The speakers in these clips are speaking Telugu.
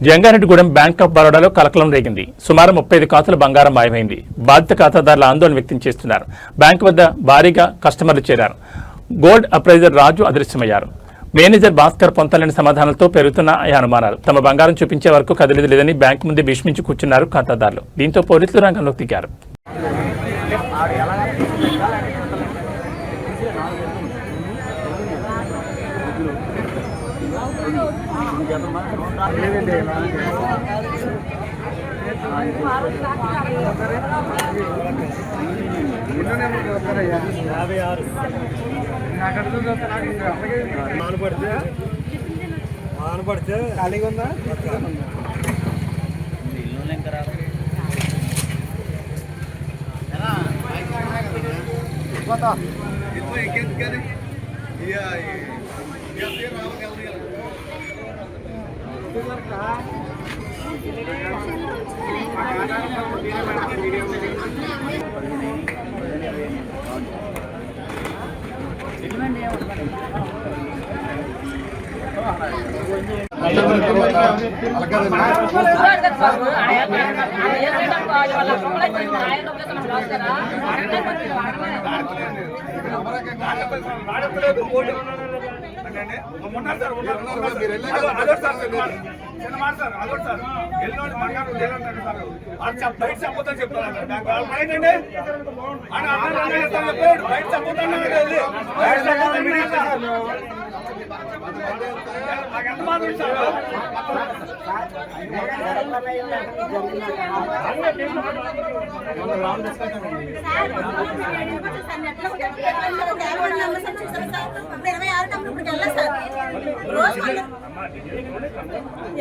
జంగారెడ్డిగూడెం బ్యాంక్ ఆఫ్ బరోడాలో కలకలం రేగింది. సుమారు 35 ఖాతాల బంగారం మాయమైంది. బాధిత ఖాతాదారుల ఆందోళన వ్యక్తం చేస్తున్నారు. బ్యాంకు వద్ద భారీగా కస్టమర్లు చేరారు. గోల్డ్ అప్రైజర్ రాజు అదృశ్యమయ్యారు. మేనేజర్ భాస్కర్ పొంతలేని సమాధానాలతో పెరుగుతున్న అనుమానాలు. తమ బంగారం చూపించే వరకు కదిలేదు లేదని బ్యాంకు ముందే భీష్మించి కూర్చున్నారు ఖాతాదారులు. దీంతో పోలీసులు రంగంలోకి దిగారు. పడితే ఖాళీగా ఉందా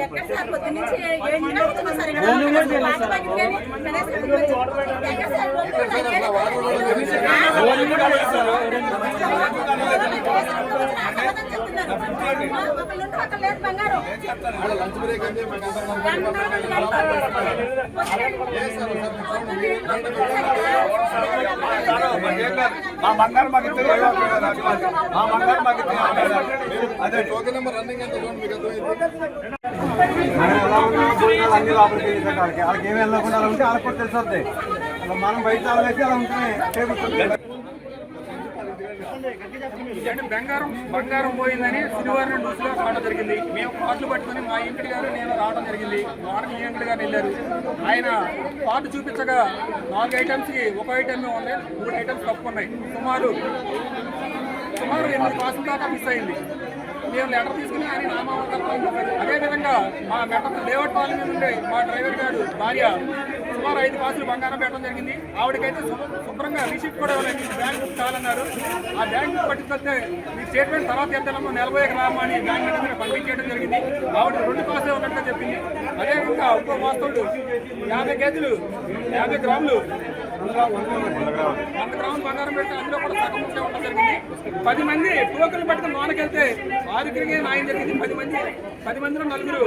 ఎక్కడ సార్ పొద్దు నుంచి 7 గంటలకు సార్ ఇక్కడ బంగారం అన్ని లోపలికి వెళ్ళేసరికి వాళ్ళకి ఏమి వెళ్ళకుండా అలా ఉంటే వాళ్ళకి కూడా తెలిసి వస్తాయి. మనం బయట వేసి అలా ఉంటేనే బంగారం పోయిందని శనివారం న్యూస్లో రావడం జరిగింది. మేము కార్డులు పట్టుకుని మా ఇంటి గారు నేను రావడం జరిగింది. వారికి ఈ ఇంటి గారు వెళ్ళారు. ఆయన కార్డు చూపించగా 4 ఐటమ్స్కి 1 ఐటమ్ ఉంది, 3 ఐటమ్స్ తప్పుకున్నాయి. సుమారు 8 కాసుల దాకా మిస్ అయింది. మేము లెటర్ తీసుకుని ఆయన నామావళి. అదేవిధంగా మా మెట్ట లేఅవుట్ కాలనీ మీద ఉండే మా డ్రైవర్ గారు భార్య సుమారు 5 కాసులు బంగారం పెట్టడం జరిగింది. ఆవిడకైతే శుభ్రంగా రిసిప్ట్ కూడా ఇవ్వలేదు. బ్యాంక్ బుక్ కావాలన్నారు. ఆ బ్యాంక్ బుక్ పట్టుకొస్తే మీ స్టేట్మెంట్ తర్వాత ఎద్దామో 40 రామా అని బ్యాంక్ మీద పంపించేయడం జరిగింది. ఆవిడ 2 కాసులే ఉన్నట్టుగా చెప్పింది. అదేవిధంగా ఇంకో వాస్తవుడు 50 కేజీలు 50 గ్రాములు 100 గ్రాములు బంగారం పెట్టి అందులో కూడా సగం ముట్టే ఉండడం జరిగింది. 10 మంది టోకన్లు పట్టుకుని లోనకెళ్తే ఆరుగురికి న్యాయం జరిగింది. 10 మందిలో 4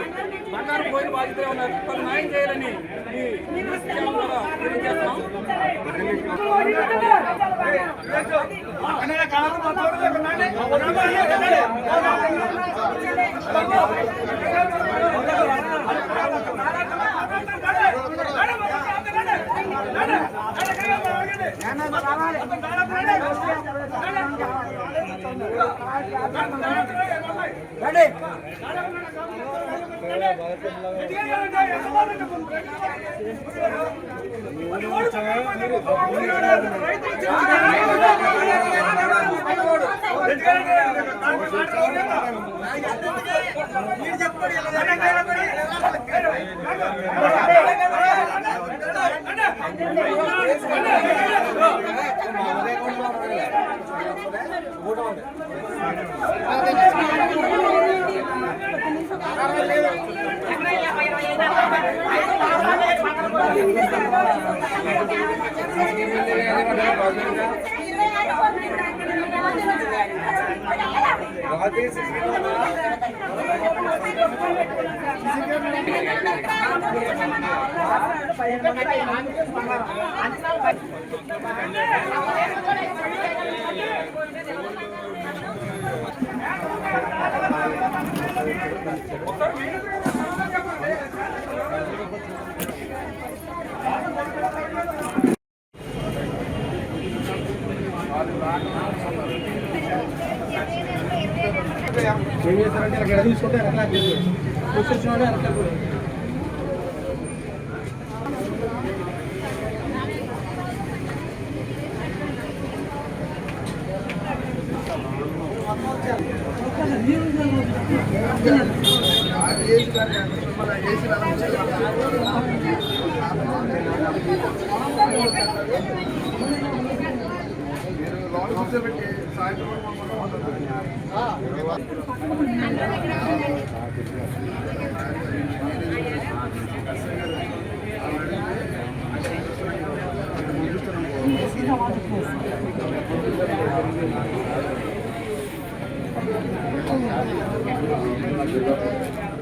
బంగారం పోయిన బాధితులే ఉన్నారు. వాళ్ళు న్యాయం చేయాలని ఈ న్యూస్ ఛానల్ ద్వారా తెలియజేస్తున్నాం.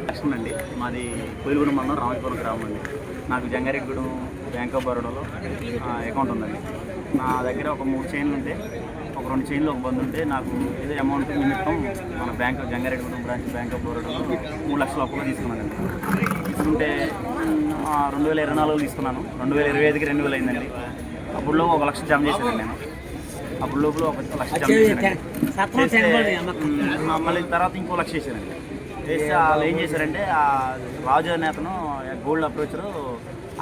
లక్ష్మణ్ అండి, మాది కోయిలగూడెం మండలం రామచపురం గ్రామం అండి. నాకు జంగారెడ్డిగూడెం బ్యాంక్ ఆఫ్ బరోడాలో అకౌంట్ ఉందండి. నా దగ్గర ఒక 3 చైన్లు ఉంటే, ఒక 2 చైన్లు ఒక బంద్ ఉంటే, నాకు ఏదో అమౌంట్ నిమిత్తం మన bank Jangareddygudem branch bank of బరోడాలో 3 లక్షల అప్పుగా తీసుకున్నానండి. తీసుకుంటే 2024లో తీసుకున్నాను. 2025కి 2000 అయిందండి. అప్పుడులో 1 లక్ష జమ చేశానండి నేను. అప్పుడు లోపల 1 లక్ష జమ చేశానండి. మళ్ళీ తర్వాత ఇంకో 1 లక్ష చేశానండి. చేస్తే వాళ్ళు ఏం చేశారంటే, ఆ రాజు అనే అతను గోల్డ్ అప్రోచరు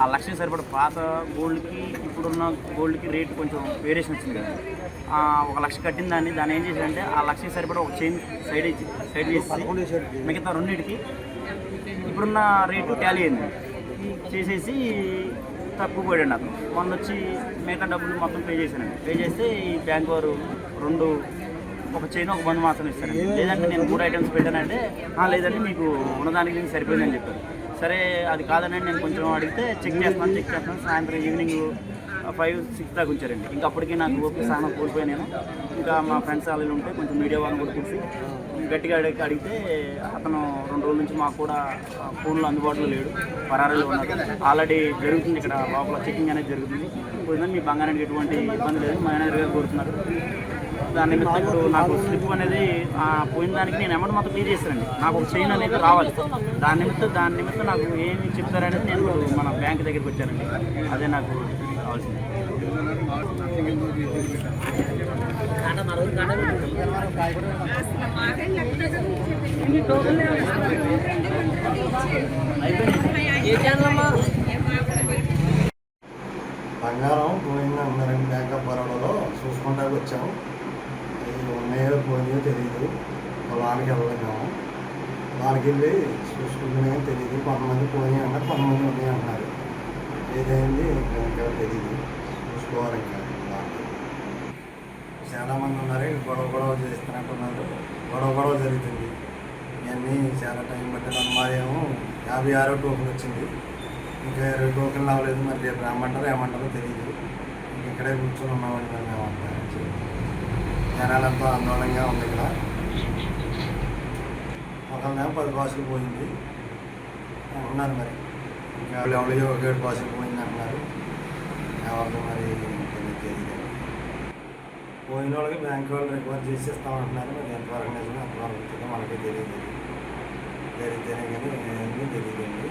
ఆ 1 లక్షకి సరిపడ పాత గోల్డ్కి ఇప్పుడున్న గోల్డ్కి రేట్ కొంచెం వేరియేషన్ వచ్చింది కదా. 1 లక్ష కట్టిన దాన్ని ఏం చేశారంటే, ఆ 1 లక్షకి సరిపడ ఒక చైన్ సైడ్ చేసి మిగతా రెండింటికి ఇప్పుడున్న రేటు టాలీ అయింది చేసేసి తక్కువ పోయాడు అతను. మొన్న వచ్చి మిగతా డబ్బులు మొత్తం పే చేశానండి. పే చేస్తే ఈ బ్యాంక్ వారు ఒక చైన్ ఒక బంద్ మాత్రం ఇస్తారండి. లేదంటే నేను 3 ఐటమ్స్ పెట్టానంటే, లేదంటే మీకు ఉన్నదానికి సరిపోయిందని చెప్పారు. సరే అది కాదని నేను కొంచెం అడిగితే చెక్ చేస్తున్నాను. సాయంత్రం ఈవినింగ్ 5-6 దాకా ఉంచారండి. ఇంకా అప్పటికి నాకు ఓపిక సహనం కోల్పోయి నేను ఇంకా మా ఫ్రెండ్స్ వాళ్ళు ఉంటే కొంచెం మీడియా వాళ్ళని కూడా చూసి గట్టిగా అడిగితే అతను 2 రోజుల నుంచి మాకు కూడా ఫోన్లో అందుబాటులో లేడు, పరారీలో ఉన్నారు. ఆల్రెడీ జరుగుతుంది ఇక్కడ లోపల చెకింగ్ అనేది జరుగుతుంది. పోయిందని మీ బంగారానికి ఎటువంటి ఇబ్బంది లేదు మేనేజర్ గారు కోరుతున్నారు. దాని నిమిత్తం ఇప్పుడు నాకు స్లిప్ అనేది పోయిన దానికి నేను అమౌంట్ మొత్తం క్లియర్ చేస్తానండి. నాకు ఒక చైన్ అనేది రావాలి. దాని నిమిత్తం నాకు ఏమి చెప్తారనేది నేను మన బ్యాంక్ దగ్గరికి వచ్చానండి. అదే నాకు కావాల్సింది. బంగారం పోయింది అన్నారండి. బ్యాంక్ ఆఫ్ బరోడాలో చూసుకుంటా వచ్చాము. ఉన్నాయో పోయినాయో తెలియదు. పొలానికి వెళ్ళలేము. పొలానికి వెళ్ళి చూసుకుంటున్నాయో తెలియదు. కొంతమంది పోయినాయి అన్నారు, కొంతమంది ఉన్నాయి అన్నారు. ఏదైంది ఇంకా తెలియదు. చూసుకోవాలి. ఇంకా చాలామంది ఉన్నారు. గొడవ చేస్తున్నట్టున్నారు. గొడవ జరుగుతుంది. ఇవన్నీ చాలా టైం పట్టింది. అమ్మాయేమో 56వ టోకెన్ వచ్చింది. ఇంకా 20 టోకెన్లు అవ్వలేదు. మరి రేపు ఏమంటారో తెలియదు. ఇక్కడే కూర్చొని ఉన్నామని మేము అంటారు. జనాలంతా ఆందోళనగా ఉంది. ఇక్కడ ఒకళ్ళేమో 10 కాసులు పోయింది ఉన్నారు. మరి ఇంకా ఎవరిలో 7 కాసులు పోయింది అంటున్నారు. ఎవరితో మరి తెలియదు. పోయిన వాళ్ళకి బ్యాంక్ వాళ్ళు రికవర్ చేసి ఇస్తామంటున్నారు. మరి ఎంతవరకు నిజమే అంతవరకు మనకి తెలియదు. జరిగితేనే కానీ ఏమీ తెలియదండి.